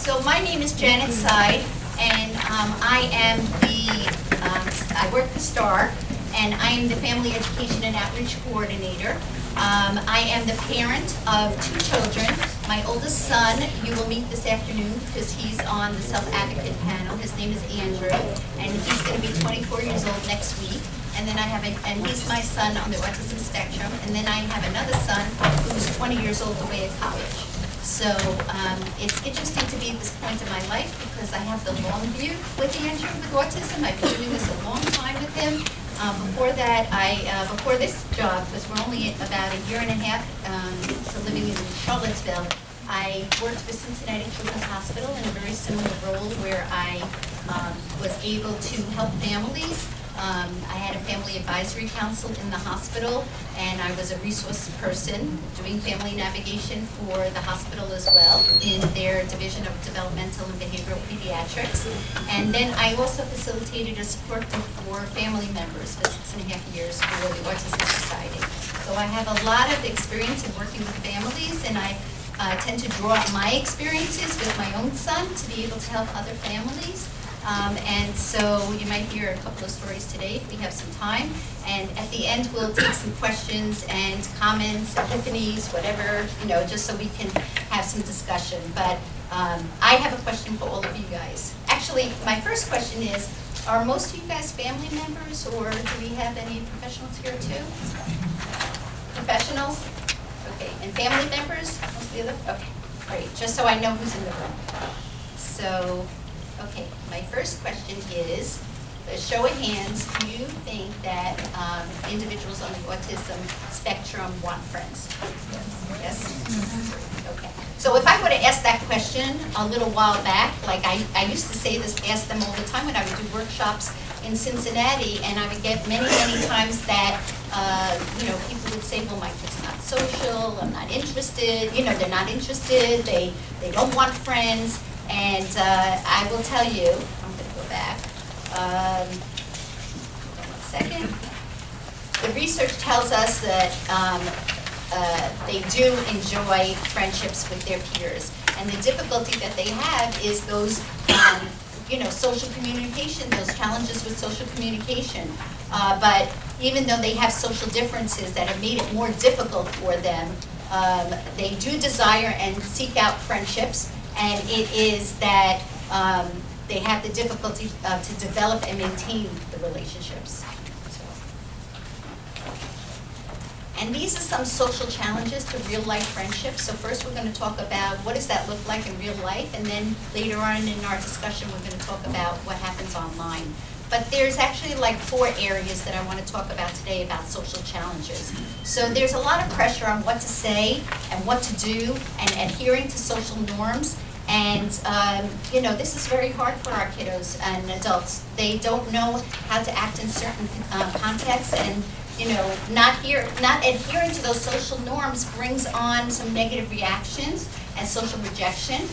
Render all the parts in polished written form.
So my name is Janet Side, and I work for STAR, and I am the Family Education and Outreach Coordinator. I am the parent of 2 children. My oldest son, you will meet this afternoon because he's on the self-advocate panel. His name is Andrew, and he's going to be 24 years old next week. And then and he's my son on the autism spectrum. And then I have another son who's 20 years old away at college. So it's interesting to be at this point in my life because I have the long view with Andrew with autism. I've been doing this a long time with him. Before that, before this job, because we're only about a year and a half living in Charlottesville, I worked for Cincinnati Children's Hospital in a very similar role where I was able to help families. I had a family advisory council in the hospital, and I was a resource person doing family navigation for the hospital as well in their division of developmental and behavioral pediatrics. And then I also facilitated a support group for family members for 6.5 years for the Autism Society. So I have a lot of experience in working with families, and I tend to draw on my experiences with my own son to be able to help other families. And so you might hear a couple of stories today if we have some time. And at the end, we'll take some questions and comments, epiphanies, whatever, just so we can have some discussion. But I have a question for all of you guys. Actually, my first question is, are most of you guys family members, or do we have any professionals here too? Professionals? Okay, and family members? Most of the other? Okay, great, just so I know who's in the room. So, okay, my first question is, a show of hands, do you think that individuals on the autism spectrum want friends? Yes? Okay. So if I would have asked that question a little while back, like I used to say this, ask them all the time when I would do workshops in Cincinnati, and I would get many, many times that, people would say, well, my kid's not social, I'm not interested, they're not interested, they don't want friends. And I will tell you, I'm going to go back, hold on 1 second. The research tells us that they do enjoy friendships with their peers. And the difficulty that they have is those, social communication, those challenges with social communication. But even though they have social differences that have made it more difficult for them, they do desire and seek out friendships. And it is that they have the difficulty to develop and maintain the relationships. And these are some social challenges to real life friendships. So first we're going to talk about what does that look like in real life, and then later on in our discussion we're going to talk about what happens online. But there's actually like 4 areas that I want to talk about today about social challenges. So there's a lot of pressure on what to say and what to do and adhering to social norms. And, this is very hard for our kiddos and adults. They don't know how to act in certain contexts, and, not adhering to those social norms brings on some negative reactions and social rejection.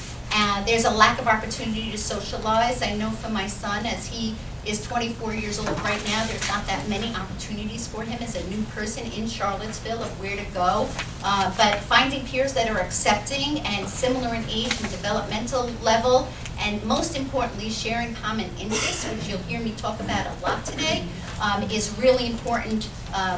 There's a lack of opportunity to socialize. I know for my son, as he is 24 years old right now, there's not that many opportunities for him as a new person in Charlottesville of where to go. But finding peers that are accepting and similar in age and developmental level, and most importantly, sharing common interests, which you'll hear me talk about a lot today, is really important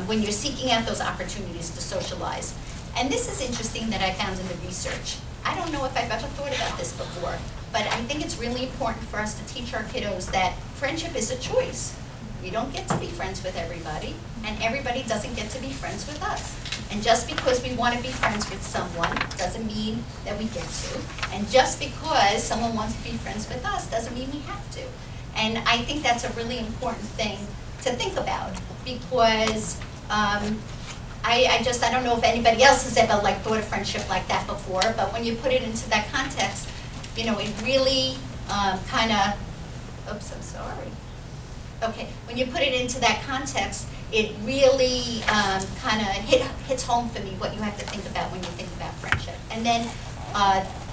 when you're seeking out those opportunities to socialize. And this is interesting that I found in the research. I don't know if I've ever thought about this before, but I think it's really important for us to teach our kiddos that friendship is a choice. We don't get to be friends with everybody, and everybody doesn't get to be friends with us. And just because we want to be friends with someone doesn't mean that we get to. And just because someone wants to be friends with us doesn't mean we have to. And I think that's a really important thing to think about, because I don't know if anybody else has ever thought of friendship like that before, but when you put it into that context, it really oops, I'm sorry. Okay, when you put it into that context, it really hits home for me what you have to think about when you think about friendship. And then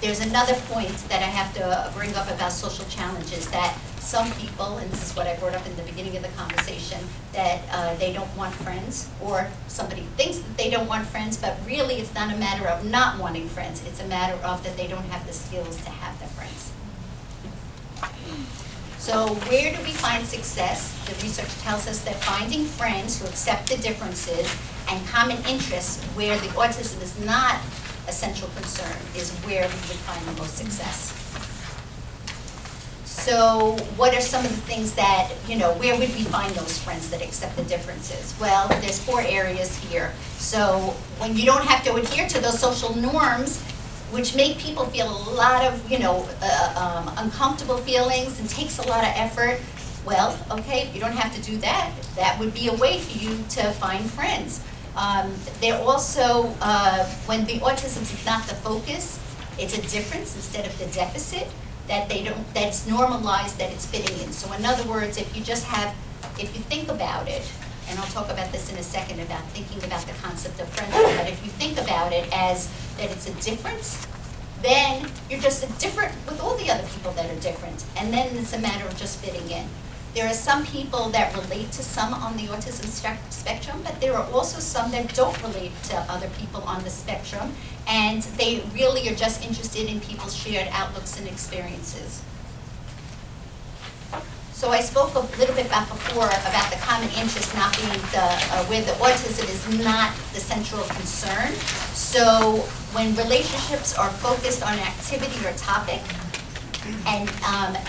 there's another point that I have to bring up about social challenges, that some people, and this is what I brought up in the beginning of the conversation, that they don't want friends, or somebody thinks that they don't want friends, but really it's not a matter of not wanting friends, it's a matter of that they don't have the skills to have the friends. So where do we find success? The research tells us that finding friends who accept the differences and common interests where the autism is not a central concern is where we would find the most success. So what are some of the things that, where would we find those friends that accept the differences? Well, there's 4 areas here. So when you don't have to adhere to those social norms, which make people feel a lot of, uncomfortable feelings and takes a lot of effort, well, okay, if you don't have to do that, that would be a way for you to find friends. They're also, when the autism is not the focus, it's a difference instead of the deficit, that's normalized, that it's fitting in. So in other words, if you think about it, and I'll talk about this in a second about thinking about the concept of friendship, but if you think about it as that it's a difference, then you're just different with all the other people that are different, and then it's a matter of just fitting in. There are some people that relate to some on the autism spectrum, but there are also some that don't relate to other people on the spectrum, and they really are just interested in people's shared outlooks and experiences. So I spoke a little bit before about the common interest not being where the autism is not the central concern. So when relationships are focused on an activity or topic, and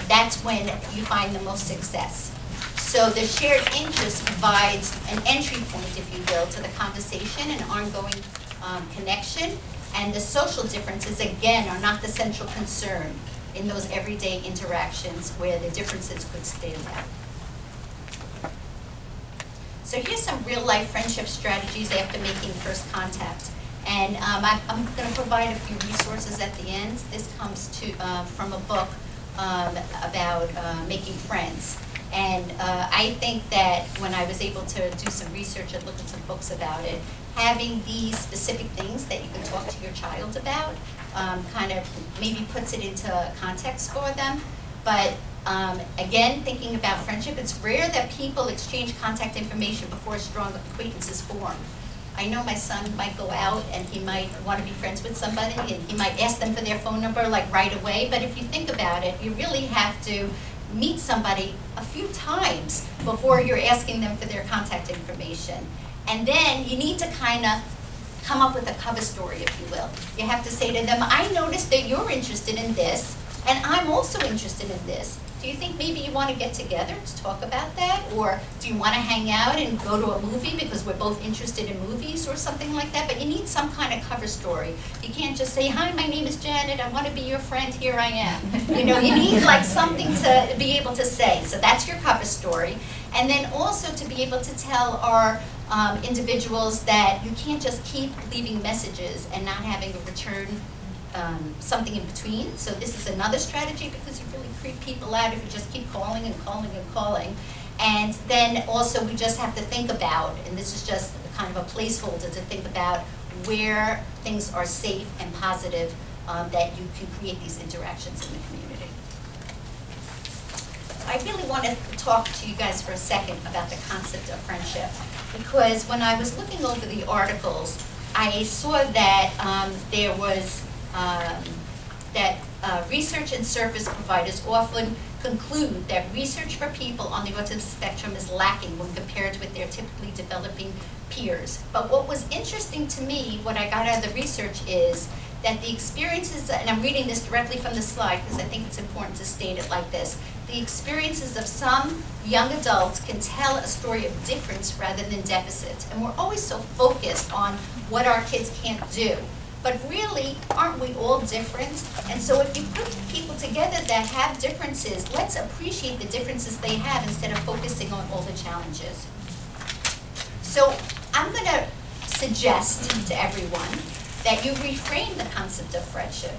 that's when you find the most success. So the shared interest provides an entry point, if you will, to the conversation and ongoing connection. And the social differences, again, are not the central concern in those everyday interactions where the differences could stand out. So here's some real-life friendship strategies after making first contact. And I'm going to provide a few resources at the end. This comes from a book about making friends. And I think that when I was able to do some research and look at some books about it, having these specific things that you can talk to your child about kind of maybe puts it into context for them. But again, thinking about friendship, it's rare that people exchange contact information before strong acquaintances form. I know my son might go out and he might want to be friends with somebody and he might ask them for their phone number like right away, but if you think about it, you really have to meet somebody a few times before you're asking them for their contact information. And then you need to kind of come up with a cover story, if you will. You have to say to them, I noticed that you're interested in this, and I'm also interested in this. Do you think maybe you want to get together to talk about that? Or do you want to hang out and go to a movie because we're both interested in movies or something like that? But you need some kind of cover story. You can't just say, hi, my name is Janet, I want to be your friend, here I am. You need like something to be able to say. So that's your cover story. And then also to be able to tell our individuals that you can't just keep leaving messages and not having a return something in between. So this is another strategy because you really creep people out if you just keep calling and calling and calling. And then also we just have to think about, and this is just kind of a placeholder to think about where things are safe and positive that you can create these interactions in the community. So I really want to talk to you guys for a second about the concept of friendship, because when I was looking over the articles, I saw that there was research and service providers often conclude that research for people on the autism spectrum is lacking when compared with their typically developing peers. But what was interesting to me, what I got out of the research, is that the experiences, and I'm reading this directly from the slide because I think it's important to state it like this, the experiences of some young adults can tell a story of difference rather than deficits. And we're always so focused on what our kids can't do. But really, aren't we all different? And so if you put people together that have differences, let's appreciate the differences they have instead of focusing on all the challenges. So I'm going to suggest to everyone that you reframe the concept of friendship,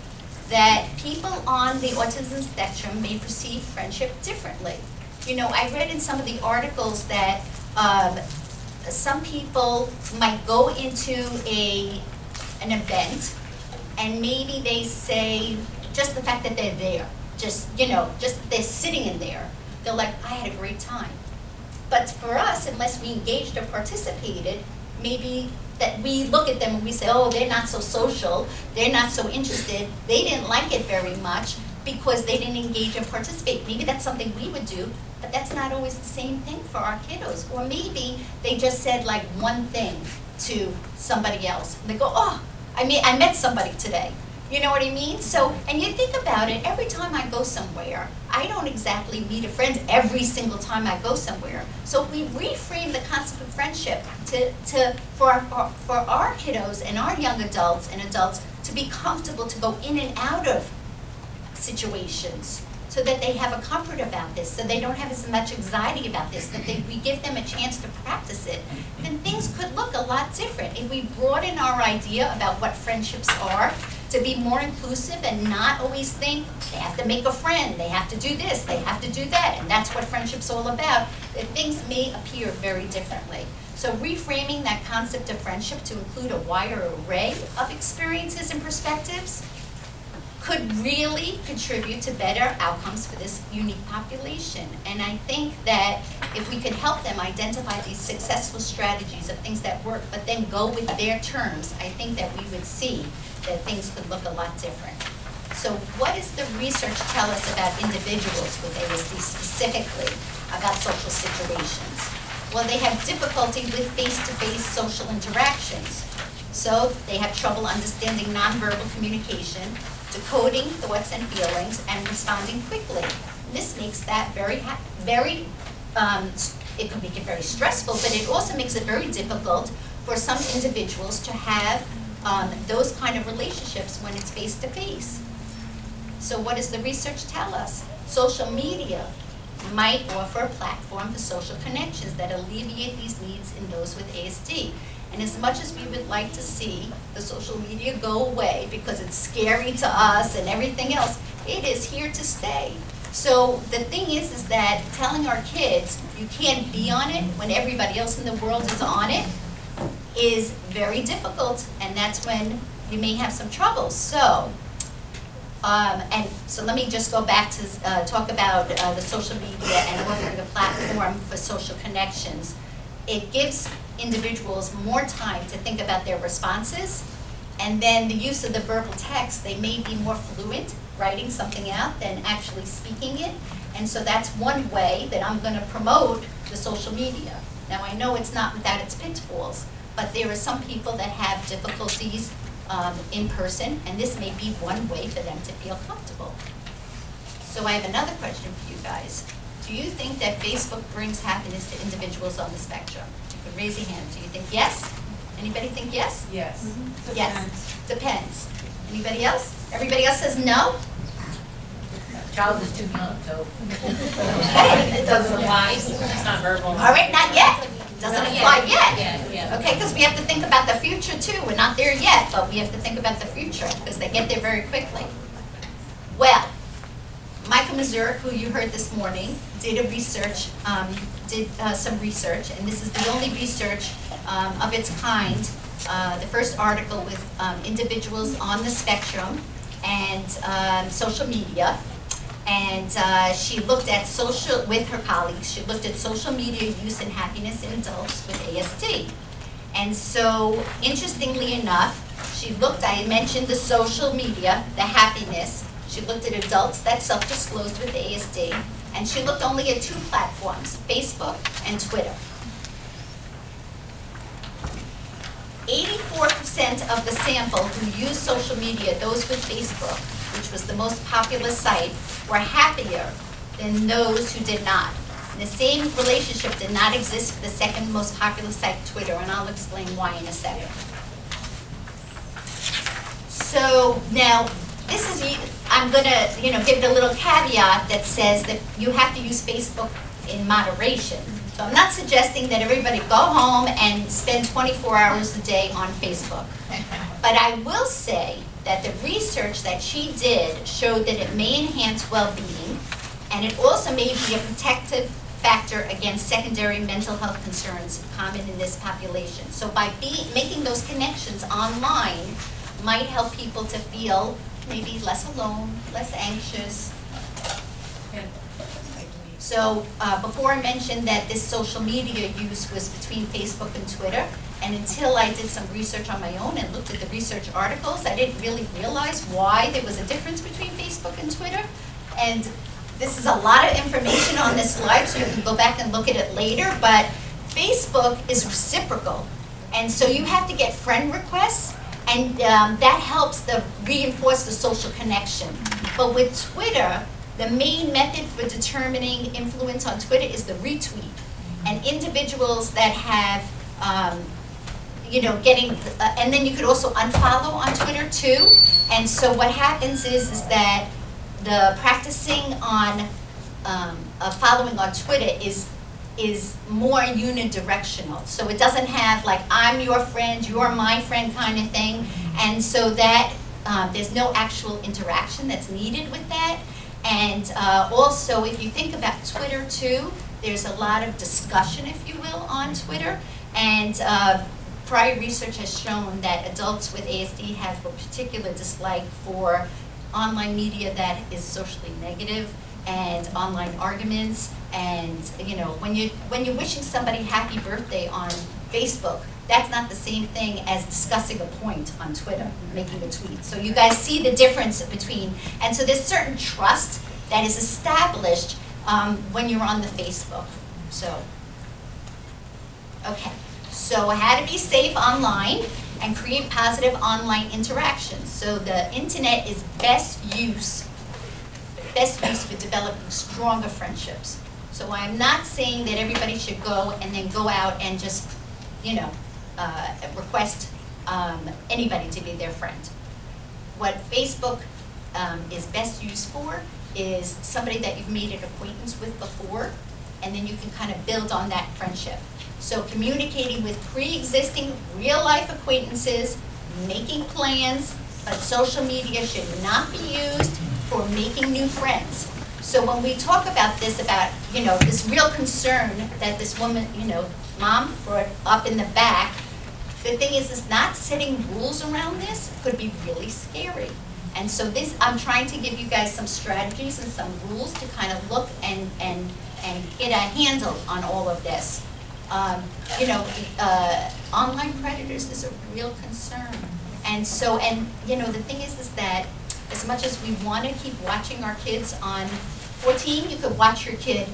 that people on the autism spectrum may perceive friendship differently. I read in some of the articles that some people might go into an event and maybe they say just the fact that they're there, just that they're sitting in there, they're like, I had a great time. But for us, unless we engaged or participated, maybe that we look at them and we say, oh, they're not so social, they're not so interested, they didn't like it very much because they didn't engage and participate. Maybe that's something we would do, but that's not always the same thing for our kiddos. Or maybe they just said like one thing to somebody else. And they go, oh, I met somebody today. You know what I mean? So, and you think about it, every time I go somewhere, I don't exactly meet a friend every single time I go somewhere. So if we reframe the concept of friendship for our kiddos and our young adults and adults to be comfortable to go in and out of situations, so that they have a comfort about this, so they don't have as much anxiety about this, that we give them a chance to practice it, then things could look a lot different. If we broaden our idea about what friendships are, to be more inclusive and not always think they have to make a friend, they have to do this, they have to do that, and that's what friendship's all about, that things may appear very differently. So reframing that concept of friendship to include a wider array of experiences and perspectives could really contribute to better outcomes for this unique population. And I think that if we could help them identify these successful strategies of things that work, but then go with their terms, I think that we would see that things could look a lot different. So what does the research tell us about individuals with ASD specifically about social situations? Well, they have difficulty with face-to-face social interactions. So they have trouble understanding nonverbal communication, decoding thoughts and feelings, and responding quickly. This makes that it can make it very stressful, but it also makes it very difficult for some individuals to have those kind of relationships when it's face-to-face. So what does the research tell us? Social media might offer a platform for social connections that alleviate these needs in those with ASD. And as much as we would like to see the social media go away because it's scary to us and everything else, it is here to stay. So the thing is that telling our kids you can't be on it when everybody else in the world is on it is very difficult, and that's when you may have some trouble. So, so let me just go back to talk about the social media and offering a platform for social connections. It gives individuals more time to think about their responses, and then the use of the verbal text, they may be more fluent writing something out than actually speaking it. And so that's one way that I'm going to promote the social media. Now I know it's not without its pitfalls, but there are some people that have difficulties in person, and this may be one way for them to feel comfortable. So I have another question for you guys. Do you think that Facebook brings happiness to individuals on the spectrum? You can raise your hand. Do you think yes? Anybody think yes? Yes. Mm-hmm. Yes. Depends. Anybody else? Everybody else says no? Child is too young, so Okay. it doesn't apply. It's not verbal. All right, not yet. Doesn't apply yet. Yeah. Okay, because we have to think about the future too. We're not there yet, but we have to think about the future because they get there very quickly. Well, Michael Mazurek, who you heard this morning, did some research, and this is the only research of its kind, the first article with individuals on the spectrum and social media. And she looked at with her colleagues, she looked at social media use and happiness in adults with ASD. And so, interestingly enough, she looked, I mentioned the social media, the happiness. She looked at adults that self-disclosed with ASD, and she looked only at two platforms, Facebook and Twitter. 84% of the sample who used social media, those with Facebook, which was the most popular site, were happier than those who did not. And the same relationship did not exist for the second most popular site, Twitter, and I'll explain why in a second. So now, this is, I'm going to give it a little caveat that says that you have to use Facebook in moderation. So I'm not suggesting that everybody go home and spend 24 hours a day on Facebook. But I will say that the research that she did showed that it may enhance well-being, and it also may be a protective factor against secondary mental health concerns common in this population. So by making those connections online might help people to feel maybe less alone, less anxious. So before I mentioned that this social media use was between Facebook and Twitter, and until I did some research on my own and looked at the research articles, I didn't really realize why there was a difference between Facebook and Twitter. And this is a lot of information on this slide, so you can go back and look at it later, but Facebook is reciprocal. And so you have to get friend requests, and that helps reinforce the social connection. But with Twitter, the main method for determining influence on Twitter is the retweet. And individuals that have, and then you could also unfollow on Twitter too. And so what happens is that the practicing on following on Twitter is more unidirectional. So it doesn't have like, I'm your friend, you're my friend kind of thing. And so that there's no actual interaction that's needed with that. And also, if you think about Twitter too, there's a lot of discussion, if you will, on Twitter. And prior research has shown that adults with ASD have a particular dislike for online media that is socially negative and online arguments. And when you're wishing somebody happy birthday on Facebook, that's not the same thing as discussing a point on Twitter, making a tweet. So you guys see the difference between, and so there's certain trust that is established when you're on the Facebook. So, okay. So how to be safe online and create positive online interactions. So the internet is best use for developing stronger friendships. So I'm not saying that everybody should go and then go out and just, request anybody to be their friend. What Facebook is best used for is somebody that you've made an acquaintance with before, and then you can kind of build on that friendship. So communicating with pre-existing real-life acquaintances, making plans, but social media should not be used for making new friends. So when we talk about this, this real concern that this woman, mom brought up in the back, the thing is not setting rules around this could be really scary. And so I'm trying to give you guys some strategies and some rules to kind of look and get a handle on all of this. Online predators is a real concern. And so, the thing is that as much as we want to keep watching our kids on 14, you could watch your kid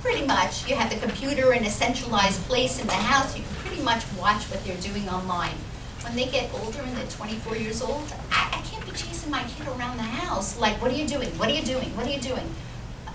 pretty much. You have the computer in a centralized place in the house. You can pretty much watch what they're doing online. When they get older and they're 24 years old, I can't be chasing my kid around the house like, what are you doing? What are you doing? What are you doing?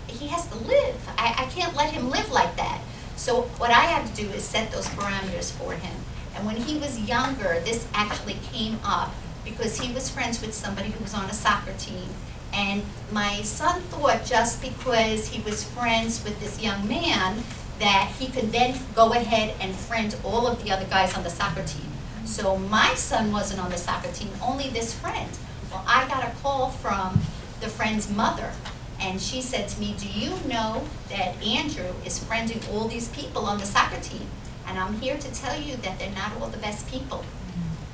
He has to live. I can't let him live like that. So what I have to do is set those parameters for him. And when he was younger, this actually came up because he was friends with somebody who was on a soccer team. And my son thought just because he was friends with this young man that he could then go ahead and friend all of the other guys on the soccer team. So my son wasn't on the soccer team, only this friend. Well, I got a call from the friend's mother, and she said to me, do you know that Andrew is friending all these people on the soccer team? And I'm here to tell you that they're not all the best people.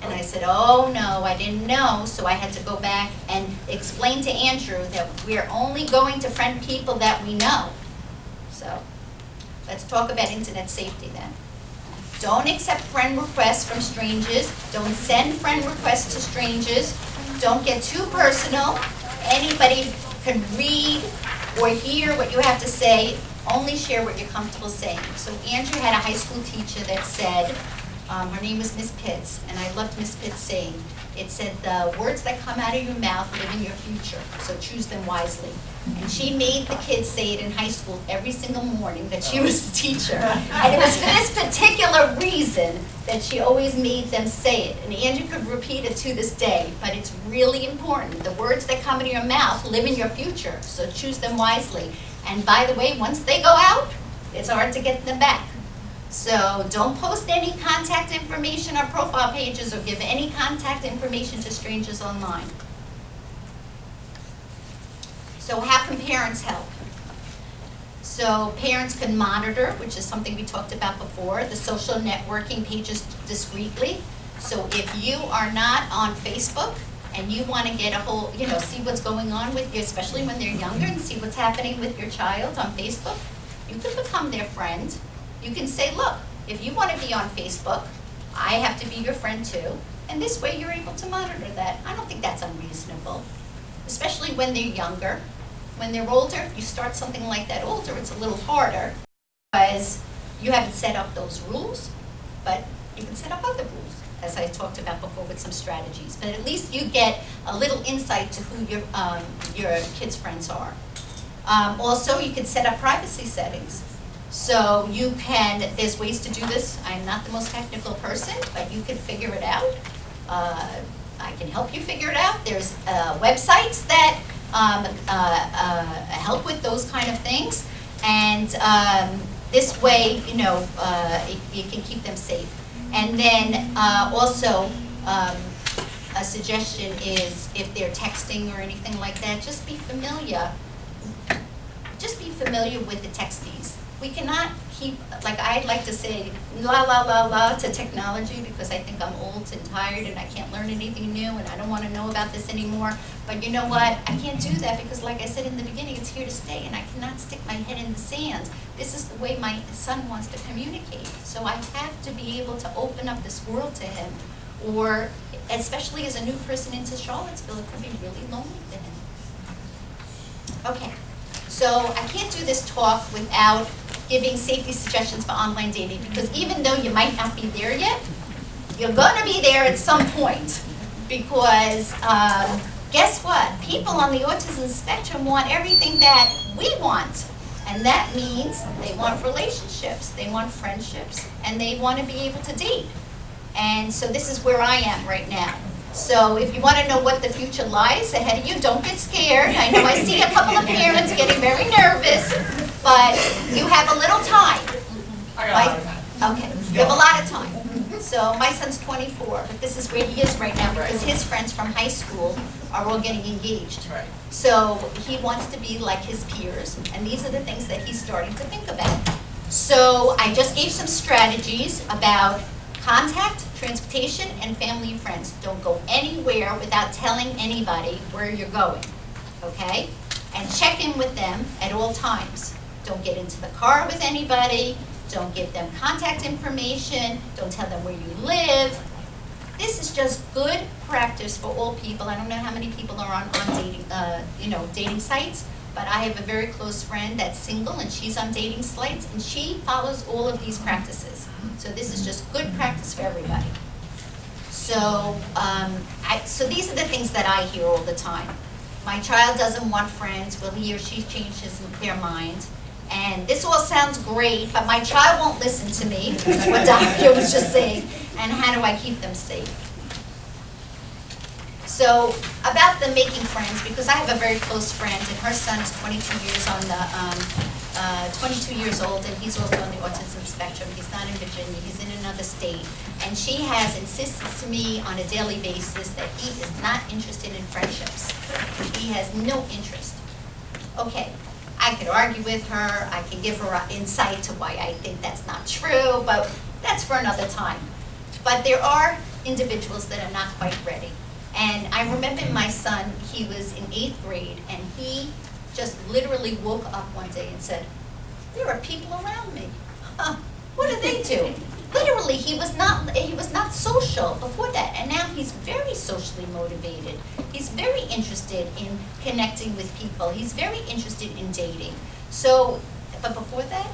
And I said, oh no, I didn't know, so I had to go back and explain to Andrew that we're only going to friend people that we know. So let's talk about internet safety then. Don't accept friend requests from strangers. Don't send friend requests to strangers. Don't get too personal. Anybody can read or hear what you have to say. Only share what you're comfortable saying. So Andrew had a high school teacher that said, her name was Miss Pitts, and I loved Miss Pitts saying, it said, the words that come out of your mouth live in your future, so choose them wisely. And she made the kids say it in high school every single morning that she was the teacher. And it was for this particular reason that she always made them say it. And Andrew could repeat it to this day, but it's really important. The words that come out of your mouth live in your future, so choose them wisely. And by the way, once they go out, it's hard to get them back. So don't post any contact information or profile pages or give any contact information to strangers online. So how can parents help? So parents can monitor, which is something we talked about before, the social networking pages discreetly. So if you are not on Facebook and you want to get a whole, see what's going on with you, especially when they're younger, and see what's happening with your child on Facebook, you can become their friend. You can say, look, if you want to be on Facebook, I have to be your friend too. And this way you're able to monitor that. I don't think that's unreasonable, especially when they're younger. When they're older, if you start something like that older, it's a little harder because you haven't set up those rules, but you can set up other rules, as I talked about before with some strategies. But at least you get a little insight to who your kids' friends are. Also, you can set up privacy settings. So you can, there's ways to do this. I'm not the most technical person, but you can figure it out. I can help you figure it out. There's websites that help with those kind of things. And this way, you can keep them safe. And then also, a suggestion is if they're texting or anything like that, just be familiar with the texties. We cannot keep, like I'd like to say, la la la la to technology because I think I'm old and tired and I can't learn anything new and I don't want to know about this anymore. But you know what? I can't do that because like I said in the beginning, it's here to stay and I cannot stick my head in the sand. This is the way my son wants to communicate. So I have to be able to open up this world to him. Or especially as a new person into Charlottesville, it could be really lonely to him. Okay. So I can't do this talk without giving safety suggestions for online dating because even though you might not be there yet, you're going to be there at some point because guess what? People on the autism spectrum want everything that we want. And that means they want relationships, they want friendships, and they want to be able to date. And so this is where I am right now. So if you want to know what the future lies ahead of you, don't get scared. I know I see a couple of parents getting very nervous, but you have a little time. I got a lot of time. Okay, you have a lot of time. So my son's 24, but this is where he is right now because his friends from high school are all getting engaged. Right. So he wants to be like his peers, and these are the things that he's starting to think about. So I just gave some strategies about contact, transportation, and family and friends. Don't go anywhere without telling anybody where you're going, okay? And check in with them at all times. Don't get into the car with anybody. Don't give them contact information. Don't tell them where you live. This is just good practice for all people. I don't know how many people are on dating, dating sites, but I have a very close friend that's single and she's on dating sites and she follows all of these practices. So this is just good practice for everybody. So, so these are the things that I hear all the time. My child doesn't want friends. Will he or she change their mind? And this all sounds great, but my child won't listen to me, what Dr. was just saying. And how do I keep them safe? So about the making friends, because I have a very close friend, and her son is 22 years on the 22 years old, and he's also on the autism spectrum. He's not in Virginia, he's in another state. And she has insisted to me on a daily basis that he is not interested in friendships. He has no interest. Okay, I could argue with her, I can give her insight to why I think that's not true, but that's for another time. But there are individuals that are not quite ready. And I remember my son, he was in 8th grade, and he just literally woke up one day and said, there are people around me. What do they do? Literally, he was not social before that, and now he's very socially motivated. He's very interested in connecting with people. He's very interested in dating. So, but before that,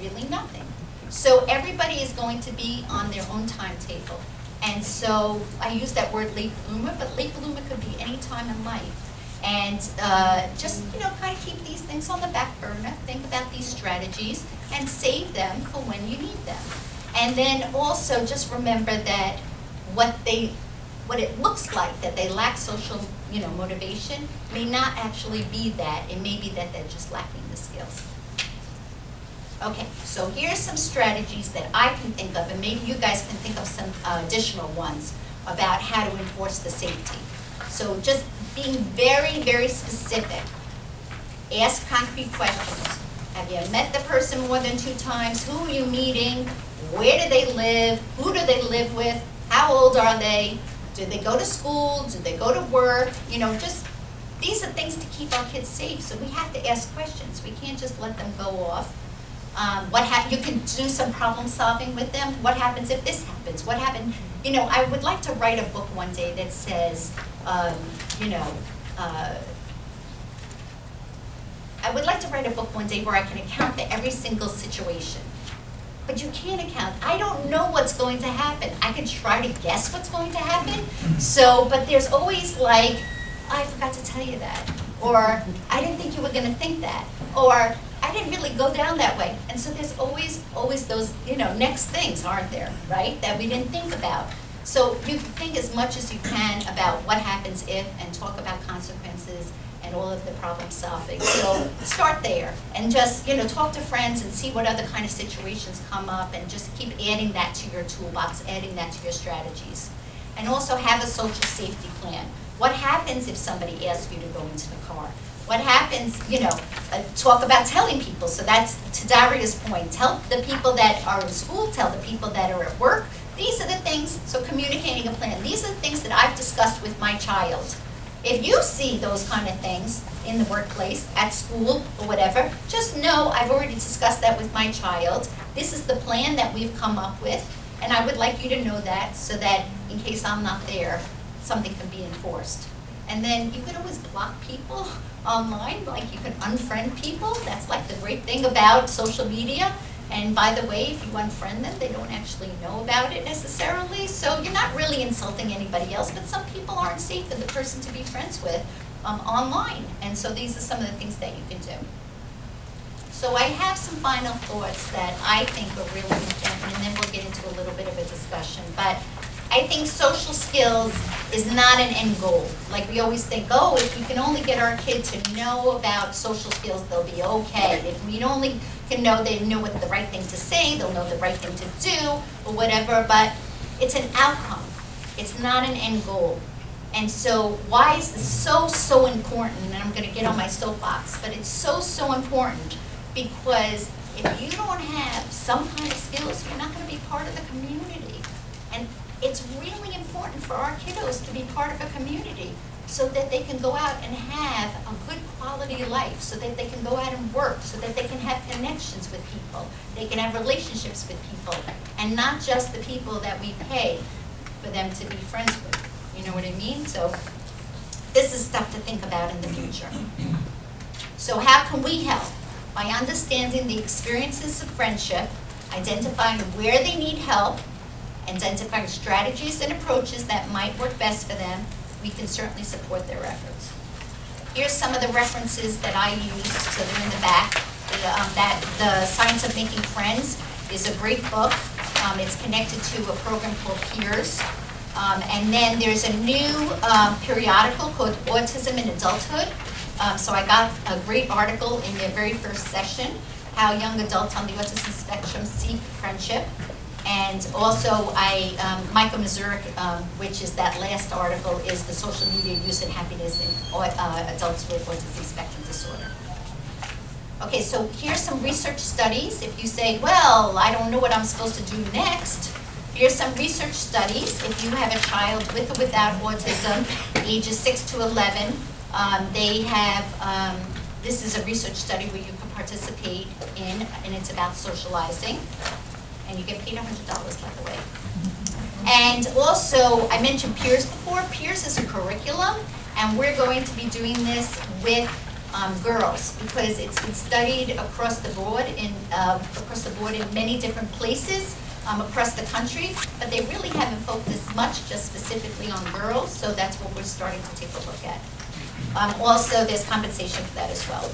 really nothing. So everybody is going to be on their own timetable. And so I use that word late bloomer, but late bloomer could be any time in life. And just, kind of keep these things on the back burner, think about these strategies, and save them for when you need them. And then also just remember that what it looks like that they lack social, motivation may not actually be that. It may be that they're just lacking the skills. Okay, so here's some strategies that I can think of, and maybe you guys can think of some additional ones about how to enforce the safety. So just being very, very specific. Ask concrete questions. Have you met the person more than 2 times? Who are you meeting? Where do they live? Who do they live with? How old are they? Do they go to school? Do they go to work? You know, just, these are things to keep our kids safe, so we have to ask questions. We can't just let them go off. You can do some problem solving with them. What happens if this happens? What happened? You know, I would like to write a book one day that says, you know, I would like to write a book one day where I can account for every single situation. But you can't account. I don't know what's going to happen. I can try to guess what's going to happen. So, but there's always like, I forgot to tell you that. Or, I didn't think you were gonna think that. Or, I didn't really go down that way. And so there's always those, you know, next things, aren't there, right? That we didn't think about. So you can think as much as you can about what happens if, and talk about consequences and all of the problem solving. So start there and just, you know, talk to friends and see what other kind of situations come up, and just keep adding that to your toolbox, adding that to your strategies. And also have a social safety plan. What happens if somebody asks you to go into the car? What happens, you know, talk about telling people. So that's to Daria's point. Tell the people that are in school, tell the people that are at work. These are the things, so communicating a plan. These are the things that I've discussed with my child. If you see those kind of things in the workplace, at school, or whatever, just know I've already discussed that with my child. This is the plan that we've come up with, and I would like you to know that, so that in case I'm not there, something can be enforced. And then you could always block people online, like you can unfriend people. That's like the great thing about social media. And by the way, if you unfriend them, they don't actually know about it necessarily. So you're not really insulting anybody else, but some people aren't safe for the person to be friends with online. And so these are some of the things that you can do. So I have some final thoughts that I think are really important, and then we'll get into a little bit of a discussion. But I think social skills is not an end goal. Like we always think, oh, if we can only get our kids to know about social skills, they'll be okay. If we only can know they know what the right thing to say, they'll know the right thing to do, or whatever, but it's an outcome. It's not an end goal. And so why is this so important? And I'm gonna get on my soapbox, but it's so important because if you don't have some kind of skills, you're not gonna be part of the community. And it's really important for our kiddos to be part of a community so that they can go out and have a good quality life, so that they can go out and work, so that they can have connections with people, they can have relationships with people, and not just the people that we pay for them to be friends with. You know what I mean? So this is stuff to think about in the future. So how can we help? By understanding the experiences of friendship, identifying where they need help, identifying strategies and approaches that might work best for them, we can certainly support their efforts. Here's some of the references that I use, so they're in the back. The Science of Making Friends is a great book. It's connected to a program called Peers. And then there's a new periodical called Autism in Adulthood. So I got a great article in their very first session, How Young Adults on the Autism Spectrum Seek Friendship. And also, Michael Mazurek, which is that last article, is the social media use and happiness in adults with autism spectrum disorder. Okay, so here's some research studies. If you say, well, I don't know what I'm supposed to do next, here's some research studies. If you have a child with or without autism, ages 6 to 11, they have, this is a research study where you can participate in, and it's about socializing. And you get paid $100, by the way. And also, I mentioned Peers before. Peers is a curriculum, and we're going to be doing this with girls because it's been studied across the board in many different places across the country, but they really haven't focused much just specifically on girls, so that's what we're starting to take a look at. Also, there's compensation for that as well.